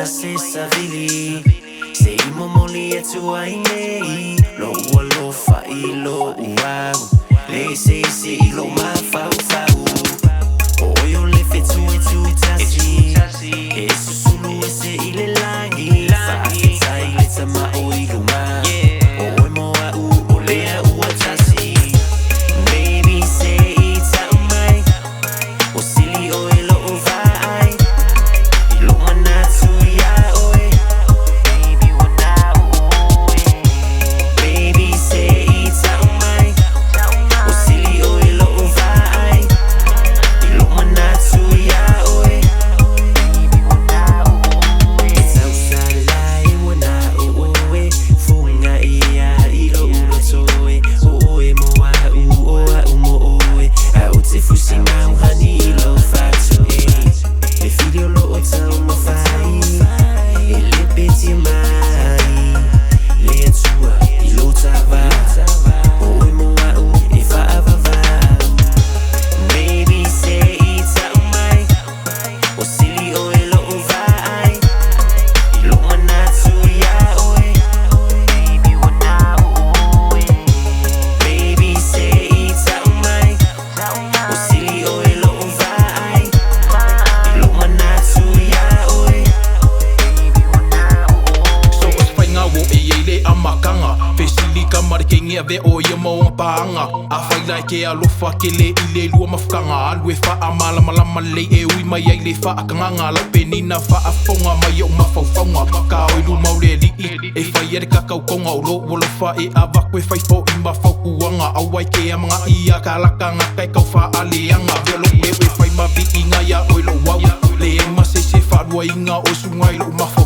se savili se imomoli e tu ai nei lo lo fa lo wow le se lo ma fa o io le fetu e tu tasi e su sulu e se ile langi fa sai le sama o iluma o mo a o le a u tasi baby say it's out my o silly o lo vai lo manatsu ya oi baby wana oi baby say it's out my o silly o lo vai lo manatsu ya oi baby wana oi it's outside lai wana oi funga ia ilo ulo toe oi mo a mo oi a uti fusina hani lo fatu e filho lo otau mo fai e le peti mai le tua i lo tava oi mo a e fa avava baby say it's out my o silly o lo vai lo manatsu ya oi baby wana oi baby say it's out my o silly o lo vai lo manatsu ya oi baby wana So as whainga wo e eile a makanga Fesili ka marikengia ve o ia mo paanga A whailai ke alofa ke le i le lua mafukanga Alu e wha a malamalama le e ui mai ai le wha a kanganga Lau penina wha a whaunga mai au mawhauwhaunga Ka oilu maure li e whai ere kakau konga o lo Wolo wha e a wakwe whai fo i mawhaukuanga Au ai ke a mga ia ka lakanga kai kau wha a leanga Welo e whai mavi inga ia oilo wau Le e mase se wha rua inga o sungai lo mawhau